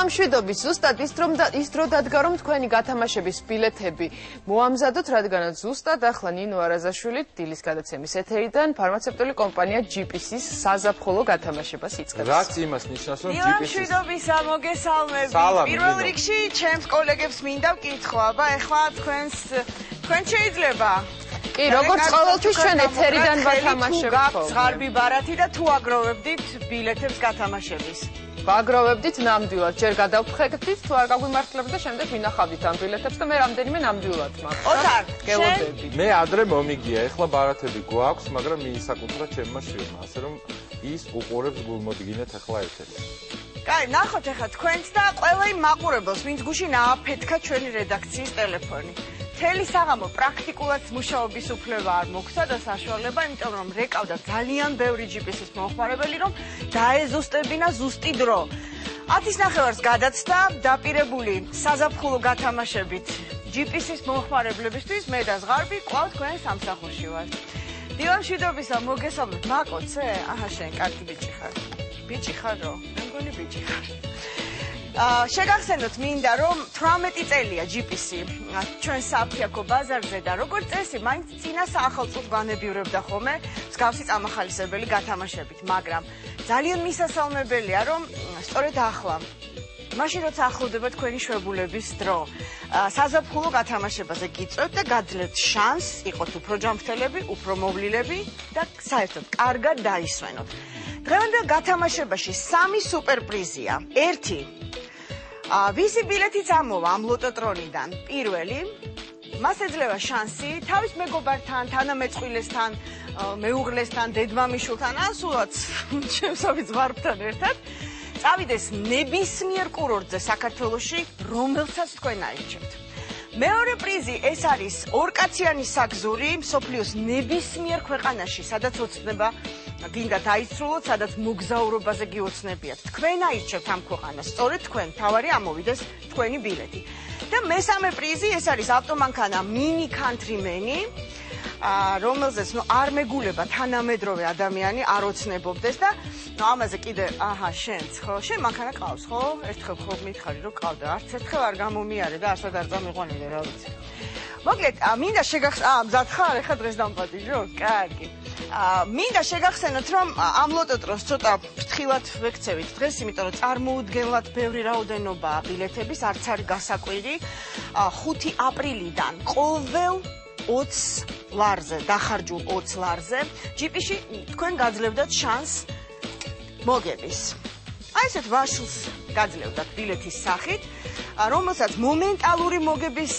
დილა მშვიდობის, ზუსტად ის დრო დადგა, რომ თქვენი გათამაშების ბილეთები მოამზადოთ, რადგანაც ზუსტად ახლა ნინო არაზაშვილი დილის გადაცემის ეთერიდან ფარმაცევტული კომპანია GPC-ის საზაფხულო გათამაშებას იწყებს. რაც იმას ნიშნავს, რომ დილა მშვიდობისა, მოგესალმებით. პირველ რიგში ჩემს კოლეგებს მინდა ვკითხო, აბა ეხლა თქვენ შეიძლება კი, როგორც ყოველთვის ჩვენ ეთერიდან ვათამაშებთ. გაქვთ ზღარბი ბარათი და თუ აგროვებდით ბილეთებს გათამაშების. ვაგროვებდით ნამდვილად, ჯერ გადავფხეკდით, თუ არ გაგვიმართლებთ და შემდეგ ვინახავდით ამ ბილეთებს და მე რამდენიმე ნამდვილად მაქვს. ოთარ, გელოდები. მე ადრე მომიგია, ეხლა ბარათები გვაქვს, მაგრამ მიისაკუთრა ჩემმა შვილმა, ასე რომ ის უყურებს გულმოდგინეთ ახლა ეთერს. კაი, ნახოთ ახლა თქვენც და ყველა იმ მაყურებელს, ვინც გუშინ ააფეთქა ჩვენი რედაქციის ტელეფონი. მთელი საღამო პრაქტიკულად მუშაობის უფლება არ მოგცა და საშუალება, იმიტომ რომ რეკავდა ძალიან ბევრი GPC-ის მომხმარებელი, რომ დაეზუსტებინა ზუსტი დრო. 10:30-ს გადაცდა დაპირებული საზაფხულო გათამაშებით GPC-ის მომხმარებლებისთვის, მე და ზღარბი კვლავ თქვენ სამსახურში ვართ. დილა მშვიდობისა, მოგესალმებით. მაკოცე? აჰა, შენ კარგი ბიჭი ხარ. ბიჭი ხარო? მე მგონი ბიჭი ხარ. შეგახსენოთ მინდა რომ 18 წელია GPC ჩვენ საფთიაქო ბაზარზე და როგორც წესი მაინც წინა საახალწლოდ განებივრებდა ხოლმე მსგავსი წამახალისებელი გათამაშებით, მაგრამ ძალიან მისასალმებელია რომ სწორედ ახლა მაშინ როცა ახლოვდება თქვენი შვებულების დრო საზაფხულო გათამაშებაზე გიწევთ და გაძლევთ შანსს იყოთ უფრო ჯანმრთელები, უფრო მოვლილები და საერთოდ კარგად დაისვენოთ. დღევანდელ გათამაშებაში 3 სუპერპრიზია. 1 ვისი ბილეთი წამოვა ამ ლოტოტრონიდან? პირველი, მას ეძლევა შანსი თავის მეგობართან, თანამეწყვილესთან, მეუღლესთან, დედმამიშვილთან, ან სულაც ჩემსავით ზღარბთან ერთად წავიდეს ნებისმიერ კურორტზე საქართველოში, რომელსაც თქვენ აირჩევთ. მეორე პრიზი ეს არის ორკაციანი საგზური მსოფლიოს ნებისმიერ ქვეყანაში, სადაც ოცნება გინდა დაისრულოთ, სადაც მოგზაურობაზე გიოცნებიათ. თქვენ აირჩევთ ამ ქვეყანას, სწორედ თქვენ, თავარი ამოვიდეს თქვენი ბილეთი. და მესამე პრიზი ეს არის ავტომანქანა Mini Countryman-ი, რომელზეც არ მეგულება თანამედროვე ადამიანი არ ოცნებობდეს და ამაზე კიდე აჰა შენც ხო შენ მანქანა ყავს ხო ერთხელ ხო მითხარი რომ ყავდა არც ერთხელ არ გამომიარე და არსად არ წამიყვანილე რა ვიცი მოკლედ მინდა მზად ხარ ეხლა დღეს დამპატიჟო კარგი მინდა შეგახსენოთ რომ ამ ლოტოტრონს ცოტა ფრთხილად ვექცევით დღეს იმიტომ რომ წარმოუდგენლად ბევრი რაოდენობაა ბილეთების არც არის გასაკვირი 5 აპრილიდან ყოველ 20 ლარზე, დახარჯულ 20 ლარზე, GPC-ში თქვენ გაძლევდათ შანსს მოგების. აი ესეთ ვაშლს გაძლევდათ ბილეთის სახით, რომელსაც მომენტალური მოგების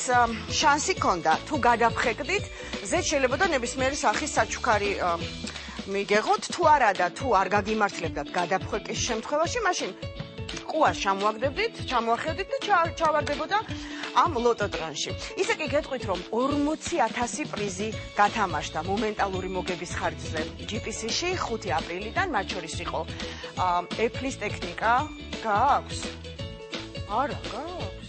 შანსი ქონდა. თუ გადაფხეკდით, ზედ შეიძლება და ნებისმიერი სახის საჩუქარი მიგეღოთ, თუ არა და თუ არ გაგიმართლებდათ გადაფხეკის შემთხვევაში, მაშინ ყუას ჩამოახედით და ჩავარდებოდა ამ ლოტოტრონში. ისე კი გეტყვით რომ 40,000 პრიზი გათამაშდა მომენტალური მოგების ხარჯზე GPC-ში 5 აპრილიდან, მათ შორის იყო Apple-ის ტექნიკა გააქვს? არა, გააქვს.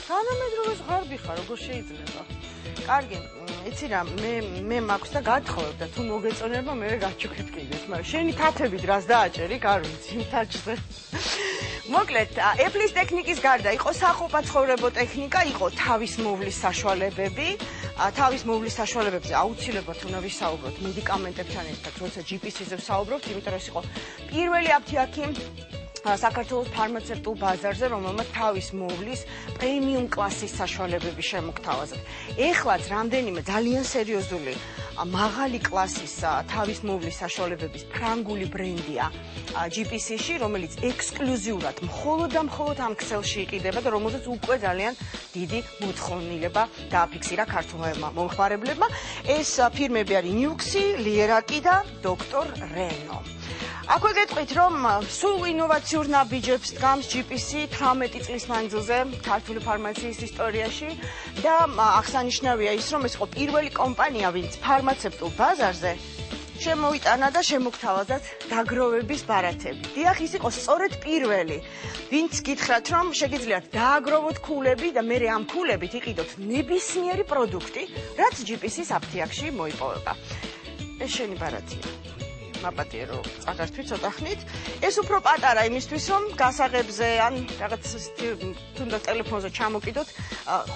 თანამედროვე ზღარბი ხარ, როგორ შეიძლება? კარგი, იცი რა, მე მაქვს და გათხოვებ და თუ მოგეწონება, მე გაჩუქებ კიდეს, მაგრამ შენი თათები დრას დააჭერი, არ ვიცი, თაჩზე. მოკლედ, Apple-ის ტექნიკის გარდა იყო საყოფაცხოვრებო ტექნიკა, იყო თავის მოვლის საშუალებები, თავის მოვლის საშუალებებზე აუცილებლად უნდა ვისაუბროთ მედიკამენტებთან ერთად, როცა GPC-ზე ვსაუბრობთ, იმიტომ რომ ეს იყო პირველი აფთიაქი საქართველოს ფარმაცევტულ ბაზარზე, რომელმაც თავის მოვლის პრემიუმ კლასის საშუალებები შემოგთავაზა. ეხლაც რამდენიმე ძალიან სერიოზული მაღალი კლასის თავის მოვლის საშუალებების ფრანგული ბრენდია GPC-ში, რომელიც ექსკლუზიურად მხოლოდ და მხოლოდ ამ ქსელში იყიდება და რომელზეც უკვე ძალიან დიდი მოთხოვნილება დააფიქსირა ქართველმა მომხმარებლებმა. ეს ფირმები არის Nuxi, Lieraki და Dr. Reno. აქვე გეტყვით რომ სულ ინოვაციურ ნაბიჯებს დგამს GPC 18 წლის მანძილზე ქართული ფარმაციის ისტორიაში და აღსანიშნავია ის რომ ეს იყო პირველი კომპანია ვინც ფარმაცევტულ ბაზარზე შემოიტანა და შემოგთავაზათ დაგროვების ბარათები. დიახ, ის იყო სწორედ პირველი, ვინც გითხრათ რომ შეგიძლიათ დააგროვოთ ქულები და მე ამ ქულებით იყიდოთ ნებისმიერი პროდუქტი, რაც GPC-ის აფთიაქში მოიპოვება. ეს შენი ბარათია. მაპატიე რომ წაგართვით ცოტა ხნით. ეს უფრო პატარა იმისთვის რომ გასაღებზე ან რაღაც თუნდაც ტელეფონზე ჩამოკიდოთ,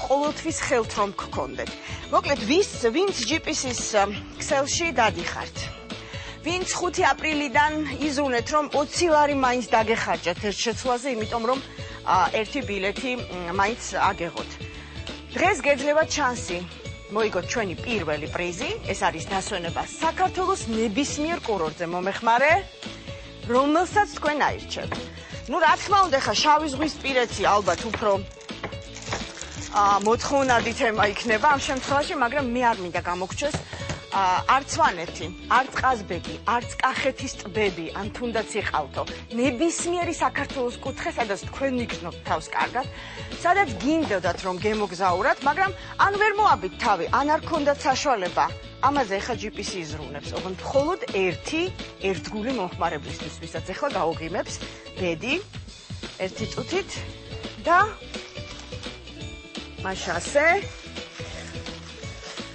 ყოველთვის ხელთ რომ გქონდეთ. მოკლედ, ვინც GPC-ის ქსელში დადიხართ. ვინც 5 აპრილიდან იზრუნეთ რომ 20 ლარი მაინც დაგეხარჯათ ერთ შეცვლაზე, იმიტომ რომ ერთი ბილეთი მაინც აგეღოთ. დღეს გეძლევათ შანსი მოიგოთ ჩვენი პირველი პრიზი, ეს არის დასვენება საქართველოს ნებისმიერ კურორტზე მომეხმარე, რომელსაც თქვენ აირჩევთ. ნუ რა თქმა უნდა, ხა შავი ზღვის პირეთი ალბათ უფრო მოთხოვნადი თემა იქნება ამ შემთხვევაში, მაგრამ მე არ მინდა გამოგჩეს არც ვანეთი, არც ყაზბეგი, არც კახეთის ტბები, ან თუნდაც იყავთო. ნებისმიერი საქართველოს კუთხე, სადაც თქვენ მიგრძნობთ თავს კარგად, სადაც გინდოდათ რომ გემოგზაურათ, მაგრამ ან ვერ მოაბით თავი, ან არ გქონდათ საშუალება. ამაზე ეხა GPC იზრუნებს, ოღონდ მხოლოდ ერთგული მომხმარებლისთვის, ვისაც ეხლა გაუღიმებს ბედი ერთი წუთით და მაშასე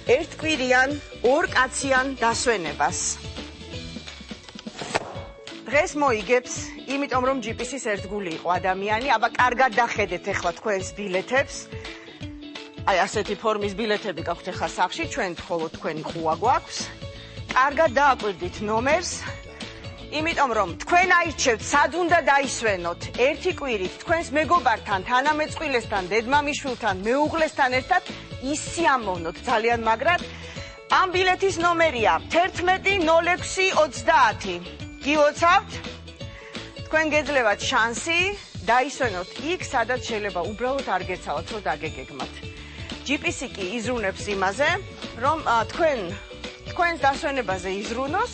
ერთკვირიან, ორკაციან დასვენებას. დღეს მოიგებს, იმიტომ რომ GPC-ის ერთგული იყო ადამიანი, აბა კარგად დახედეთ ეხლა თქვენს ბილეთებს. აი ასეთი ფორმის ბილეთები გაქვთ ეხლა სახში, ჩვენ მხოლოდ თქვენი ხუა გვაქვს. კარგად დააკვირდით ნომერს, იმიტომ რომ თქვენ აირჩევთ, სად უნდა დაისვენოთ, ერთი კვირით თქვენს მეგობართან, თანამეწყვილესთან, დედმამიშვილთან, მეუღლესთან ერთად ისიამოვნოთ ძალიან მაგრად. ამ ბილეთის ნომერია 110630. გილოცავთ? თქვენ გეძლევათ შანსი დაისვენოთ იქ, სადაც შეიძლება უბრალოდ არ გეცავათ, რომ დაგეგეგმათ. GPC კი იზრუნებს იმაზე, რომ თქვენს დასვენებაზე იზრუნოს,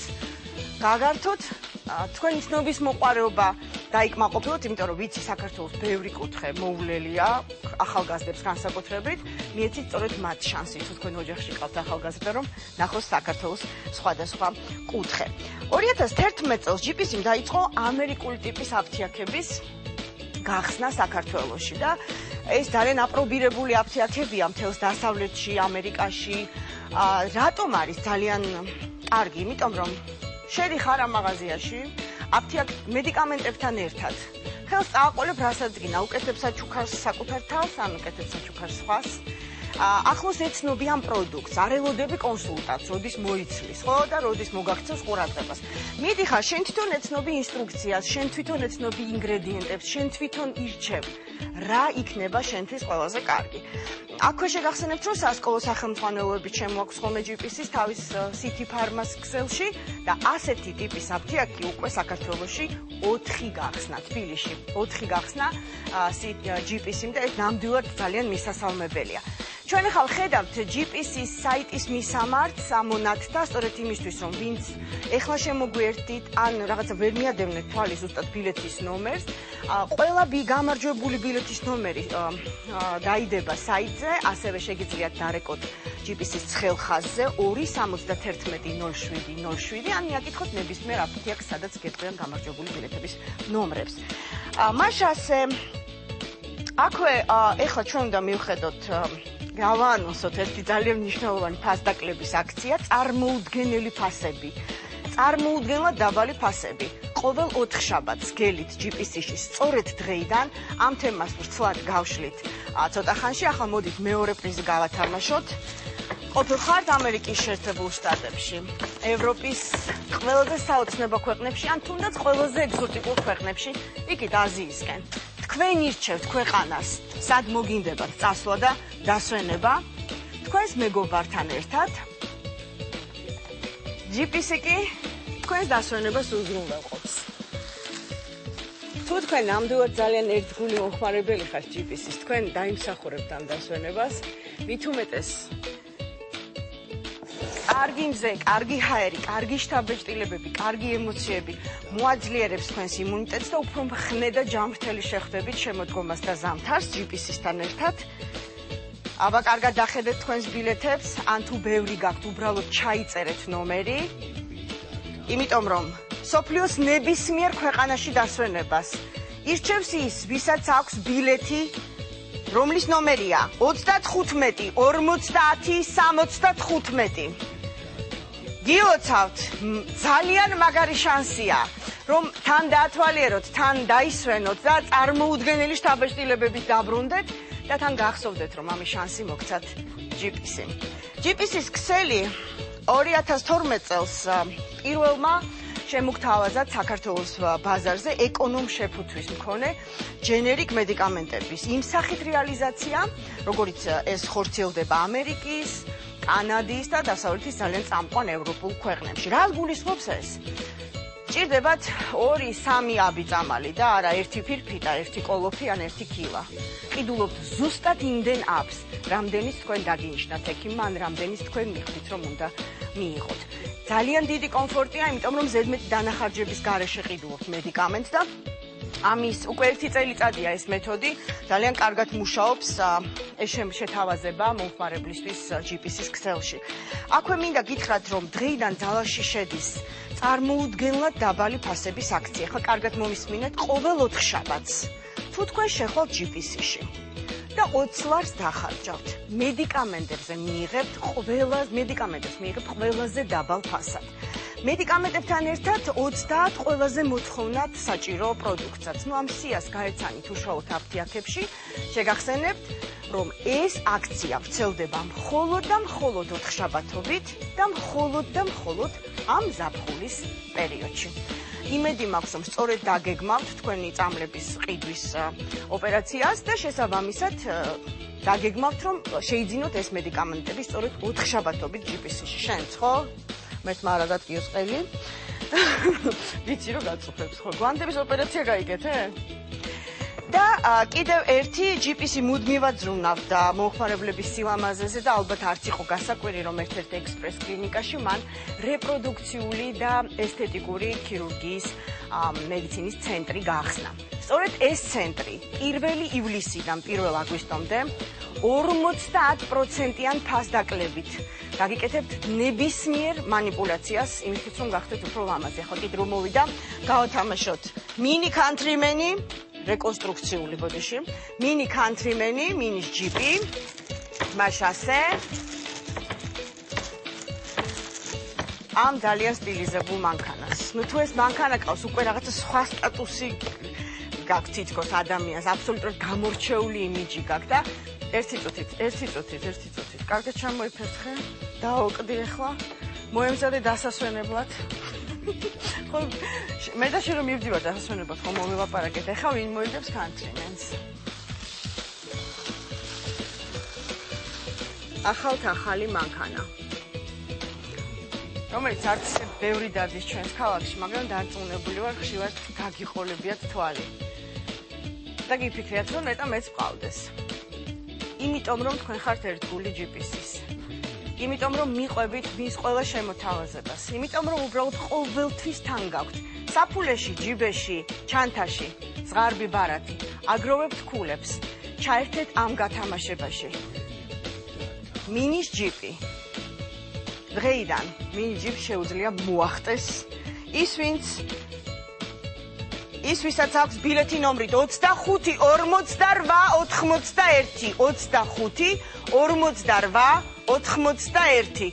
გაგართოთ თქვენი ცნობის მოყვარეობა დაიკმაყოფილოთ, იმიტომ რომ ვიცი საქართველოს ბევრი კუთხე მოვლელია ახალგაზრდებს განსაკუთრებით, მიეცით სწორედ მათ შანსი, თუ თქვენ ოჯახში ყავთ ახალგაზრდა, რომ ნახოს საქართველოს სხვადასხვა კუთხე. 2011 წელს GPC-მ დაიწყო ამერიკული ტიპის აფთიაქების გახსნა საქართველოში და ეს ძალიან აპრობირებული აფთიაქებია მთელს დასავლეთში, ამერიკაში. რატომ არის ძალიან კარგი? იმიტომ რომ შედიხარ ამ მაღაზიაში მედიკამენტებთან ერთად. ხელს წააყოლებ რასაც გინდა, უკეთებსა ჩუქარს საკუთარ თავს, ან უკეთებსა ჩუქარს სხვას. ახლოს ეცნობი ამ პროდუქტს, არ ელოდები კონსულტანტს, როდის მოიცვლის, ხო და როდის მოგაქცევს ყურადღებას. მიდიხარ, შენ თვითონ ეცნობი ინსტრუქციას, შენ თვითონ ეცნობი ინგრედიენტებს, შენ თვითონ ირჩევ, რა იქნება შენთვის ყველაზე კარგი. აქვე შეგახსენებთ, რომ სასკოლო სახელმძღვანელოები ჩემოაქვს ხოლმე GPC-ის თავის City Pharma-ს ქსელში და ასეთი ტიპის აფთიაქი უკვე საქართველოში 4 გახსნა თბილისში. 4 გახსნა GPC-მ და ეს ნამდვილად ძალიან მისასალმებელია. ჩვენ ახლა ხედავთ GPC-ის საიტის მისამართს ამონათ და სწორედ იმისთვის, რომ ვინც ეხლა შემოგვიერთდით, ან რაღაცა ვერ მიადევნეთ თვალი ზუსტად ბილეთის ნომერს, ყველა გამარჯვებული ბილეთის ნომერი დაიდება საიტზე, ასევე შეგიძლიათ დარეკოთ GPC-ის ცხელ ხაზზე 2710707, ან მიაკითხოთ ნებისმიერ აფთიაქს, სადაც გეტყვიან გამარჯვებული ბილეთების ნომრებს. მაშასე აქვე ეხლა ჩვენ უნდა მივხედოთ გავაანონსოთ ერთი ძალიან მნიშვნელოვანი ფასდაკლების აქცია, წარმოუდგენელი ფასები. წარმოუდგენლად დაბალი ფასები. ყოველ 4 შაბათს გელით GPC-ში სწორედ დღეიდან ამ თემას ვრცლად გავშლით. ცოტა ხანში, ახლა მოდით მეორე პრიზი გავათამაშოთ. ყოფილხართ ამერიკის შეერთებულ შტატებში, ევროპის ყველაზე საოცნებო ქვეყნებში, ან თუნდაც ყველაზე ეგზოტიკურ ქვეყნებში, იქით აზიისკენ. თქვენ ირჩევთ ქვეყანას, სად მოგინდებათ წასვლა და დასვენება, თქვენს მეგობართან ერთად. GPC კი თქვენს დასვენებას უზრუნველყოფს. თუ თქვენ ნამდვილად ძალიან ერთგული მომხმარებელი ხართ GPC-ის, თქვენ დაიმსახურებთ ამ დასვენებას, მით უმეტეს კარგი მზე, კარგი ჰაერი, კარგი შთაბეჭდილებები, კარგი ემოციები მოაძლიერებს თქვენს იმუნიტეტს და უფრო მხნე და ჯანმრთელი შეხვდებით შემოდგომას და ზამთარს GPC-სთან ერთად. აბა კარგად დახედეთ თქვენს ბილეთებს, ან თუ ბევრი გაქვთ, უბრალოდ ჩაიწერეთ ნომერი. იმიტომ რომ სოფლიოს ნებისმიერ ქვეყანაში დასვენებას ირჩევს ის, ვისაც აქვს ბილეთი, რომლის ნომერია 35 50 75. გილოცავთ, ძალიან მაგარი შანსია, რომ თან დაათვალიეროთ, თან დაისვენოთ და წარმოუდგენელი შთაბეჭდილებებით დაბრუნდეთ და თან გახსოვდეთ, რომ ამის შანსი მოგცათ GPC-ს. GPC-ს ქსელი 2012 წელს პირველმა შემოგთავაზა საქართველოს ბაზარზე ეკონომ შეფუთვის მქონე ჯენერიკ მედიკამენტების იმ სახით რეალიზაცია, როგორიც ეს ხორციელდება ამერიკის, კანადის და დასავლეთის ძალიან წამყვან ევროპულ ქვეყნებში. რა გულისხმობს ეს? ჭირდებათ 2-3 აბიწამალი და არა ერთი ფირფიტა, ერთი კოლოფი ან ერთი კილა. ყიდულობთ ზუსტად იმდენ აბს, რამდენის თქვენ დაგინიშნათ ექიმმა, ან რამდენის თქვენ მიხვდით, რომ უნდა მიიღოთ. ძალიან დიდი კომფორტია, იმიტომ რომ ზედმეტი დანახარჯების გარეშე ყიდულობთ მედიკამენტს და ამის უკვე 1 წელიწადია ეს მეთოდი, ძალიან კარგად მუშაობს ეს შეთავაზება მომხმარებლისთვის GPC-ს ქსელში. აქვე მინდა გითხრათ, რომ დღეიდან ძალაში შედის წარმოუდგენლად დაბალი ფასების აქცია. ხა კარგად მომისმინეთ, ყოველ 4 შაბათს თუ თქვენ შეხვალთ GPC-ში და 20 ლარს დახარჯავთ, მედიკამენტებზე მიიღებთ ყველაზე დაბალ ფასად. მედიკამენტებთან ერთად 30 ყველაზე მოთხოვნად საჭირო პროდუქტსაც. ამ სიას გაეცანით უშუალოდ აფთიაქებში, შეგახსენებთ, რომ ეს აქცია ვრცელდება მხოლოდ და მხოლოდ 4 შაბათობით და მხოლოდ ამ ზაფხულის პერიოდში. იმედი მაქვს, რომ სწორედ დაგეგმავთ თქვენი წამლების ყიდვის ოპერაციას და შესაბამისად დაგეგმავთ, რომ შეიძინოთ ეს მედიკამენტები სწორედ 4 შაბათობით GPC-ში. შენც ხო? მერტმა არა გატკიოს ყელი. ვიცი რომ გაწუხებს ხო? გვანდების ოპერაცია გაიგეთე? და კიდევ ერთი GPC მუდმივად ზრუნავდა მომხმარებლების სილამაზეზე და ალბათ არც იყო გასაკვირი, რომ ერთ-ერთ ექსპრეს კლინიკაში მან რეპროდუქციული და ესთეტიკური ქირურგიის მედიცინის ცენტრი გაახსნა. სწორედ ეს ცენტრი 1 ივლისიდან 1 აგვისტომდე 50%-იან ფასდაკლებით გაგიკეთებთ ნებისმიერ манипуляციას, იმისთვის რომ გახდეთ უფრო ლამაზი. ხო, კიდე რომ მოვიდა, გავათამაშოთ mini countryman-ი, რეკონსტრუქციული ბოდიში, mini countryman-ი, minis GP, მაშასე. ამ ძალიან სტილიზებულ მანქანას. თუ ეს მანქანა ყავს, უკვე რაღაცა სხვა სტატუსი გაქვთ თითქოს ადამიანს, აბსოლუტურად გამორჩეული იმიჯი გაქვთ და ერთი წუთით. კარგად ჩამოიფერხე, დაოკდი ახლა. მოემზადე დასასვენებლად. ხო, მე და შენ რომ მივდივარ დასასვენებლად, ხო მოვილაპარაკეთ. ახლა ვინ მოიგებს countryman-ს? ახალი მანქანა. რომელიც არც ბევრი დადის ჩვენს ქალაქში, მაგრამ დარწმუნებული ვარ, ხშირად გაგიყოლებიათ თვალი. და გიფიქრიათ, რომ ნეტა მეც ვყავდეს. იმიტომ რომ თქვენ ხართ ერთგული GPC-ს. იმიტომ რომ მიყვებით მის ყველა შემოთავაზებას. იმიტომ რომ უბრალოდ ყოველთვის თან გაქვთ. საფულეში, ჯიბეში, ჩანთაში, ზღარბი ბარათი, აგროვებთ ქულებს. ჩაერთეთ ამ გათამაშებაში. minis GP. დღეიდან minis GP შეუძლია მოახტეს ის ვისაც აქვს ბილეთი ნომრით 25 48 81 25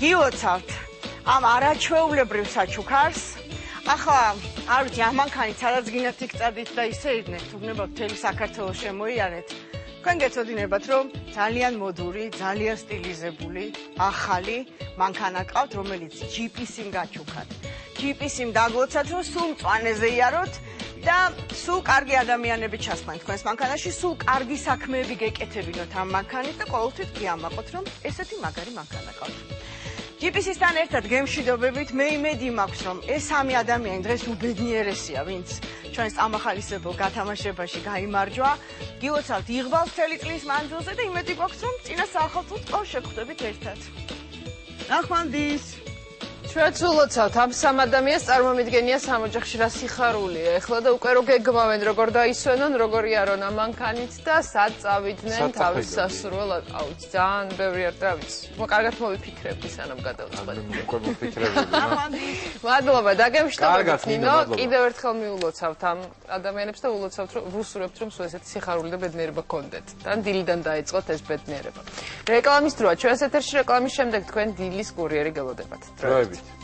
გილოცავთ ამ არაჩვეულებრივ საჩუქარს. ახლა არ ვიცი, ამ მანქანით სადაც გინდათ იქ წადით და ისე იდნეთ, უგნება მთელი საქართველოს შემოიარეთ. თქვენ გეცოდინებათ, რომ ძალიან მოდური, ძალიან სტილიზებული, ახალი მანქანა ყავთ, რომელიც GPC-მ გაჩუქათ. GPC-მ დაგლოცათ, რომ სულ მწვანეზე იაროთ და სულ კარგი ადამიანები ჩასხმენ თქვენს მანქანაში, სულ კარგი საქმეები გეკეთებინოთ ამ მანქანით და ყოველთვის გიამაყოთ, რომ ესეთი მაგარი მანქანა ყავთ. GPC-სთან ერთად გემშვიდობებით, მე იმედი მაქვს, რომ ეს სამი ადამიანი დღეს უბედნიერესია, ვინც ჩვენს ამახალისებელ გათამაშებაში გაიმარჯვა. გილოცავთ იღბალს მთელი წლის მანძილზე და იმედი გვაქვს, რომ წინა საახალწლოდ კვლავ შეგხვდებით ერთად. ნახვამდის! ჩვენც ულოცავთ ამ სამ ადამიანს წარმომიდგენია სამოჯახში რა სიხარულია ეხლა და უკვე რო გეგმავენ როგორ დაისვენონ, როგორ იარონ ამ მანქანით და სად წავიდნენ თავის სასურველად. აუც ძალიან ბევრი არ დავიცი. კარგად მოვიფიქრებდი სანამ გადავწყვეტ. უკვე მოფიქრებდი. მადლობა, დაგემშვიდობებით, კარგად, ნინო. მადლობა. კიდევ ერთხელ მიულოცავთ ამ ადამიანებს და ულოცავთ, რომ ვუსურებთ, რომ სულ ესეთი სიხარული და ბედნიერება გქონდეთ. და დილიდან დაიწყოთ ეს ბედნიერება. რეკლამის დროა, ჩვენს ეთერში რეკლამის შემდეგ თქვენ დილის კურიერი გელოდებათ. დროებით.